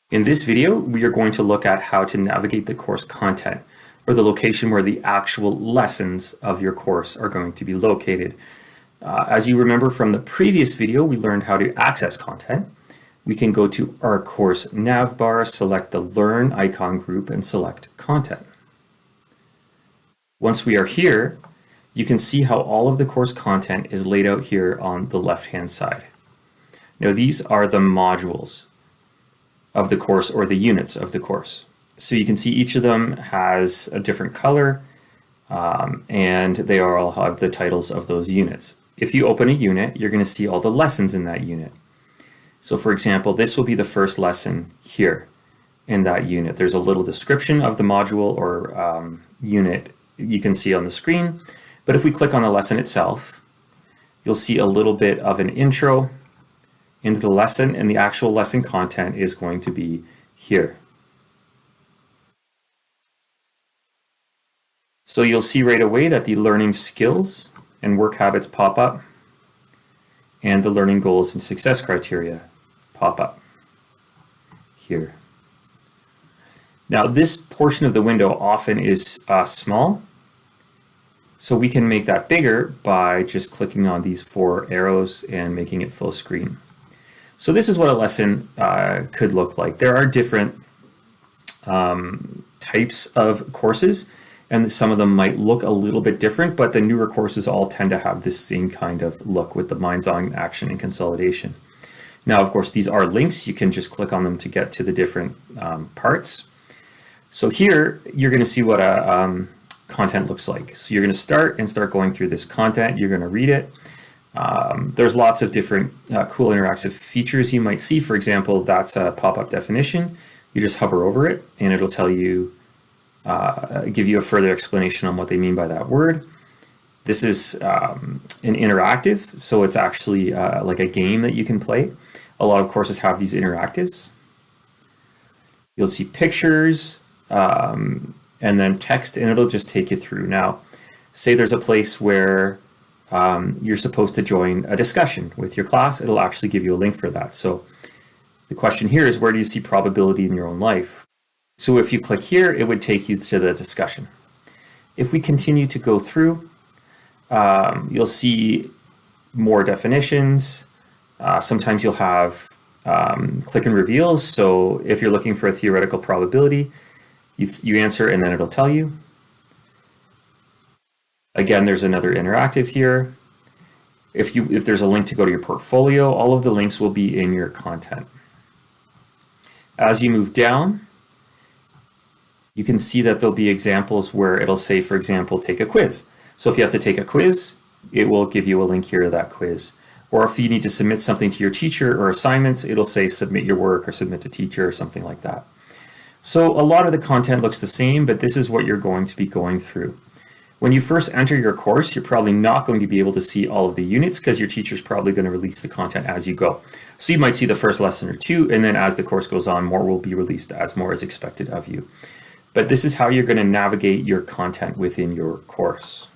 In this video, we are going to look at how to navigate the course content, or the location where the actual lessons of your course are going to be located. As you remember from the previous video, we learned how to access content. We can go to our course nav bar, select the Learn icon group, and select Content. Once we are here, you can see how all of the course content is laid out here on the left-hand side. Now, these are the modules of the course, or the units of the course. So you can see each of them has a different color, and they all have the titles of those units. If you open a unit, you're going to see all the lessons in that unit. So for example, this will be the first lesson here in that unit. There's a little description of the module or unit you can see on the screen. But if we click on the lesson itself, you'll see a little bit of an intro into the lesson, and the actual lesson content is going to be here. So you'll see right away that the learning skills and work habits pop up, and the learning goals and success criteria pop up here. Now, this portion of the window often is small, so we can make that bigger by just clicking on these four arrows and making it full screen. So this is what a lesson could look like. There are different types of courses, and some of them might look a little bit different, but the newer courses all tend to have this same kind of look with the minds-on action and consolidation. Now, of course, these are links. You can just click on them to get to the different parts. So here, you're going to see what a content looks like. So you're going to start going through this content. You're going to read it. There's lots of different cool interactive features you might see. For example, that's a pop-up definition. You just hover over it and it'll tell you, give you a further explanation on what they mean by that word. This is an interactive, so it's actually like a game that you can play. A lot of courses have these interactives. You'll see pictures and then text, and it'll just take you through. Now, say there's a place where you're supposed to join a discussion with your class, it'll actually give you a link for that. So the question here is, where do you see probability in your own life? So if you click here, it would take you to the discussion. If we continue to go through, you'll see more definitions. Sometimes you'll have click and reveals. So if you're looking for a theoretical probability, you answer and then it'll tell you. Again, there's another interactive here. If there's a link to go to your portfolio, all of the links will be in your content. As you move down, you can see that there'll be examples where it'll say, for example, take a quiz. So if you have to take a quiz, it will give you a link here to that quiz. Or if you need to submit something to your teacher or assignments, it'll say submit your work or submit to teacher or something like that. So a lot of the content looks the same, but this is what you're going to be going through. When you first enter your course, you're probably not going to be able to see all of the units because your teacher's probably going to release the content as you go. So you might see the first lesson or two, and then as the course goes on, more will be released as more is expected of you. But this is how you're going to navigate your content within your course.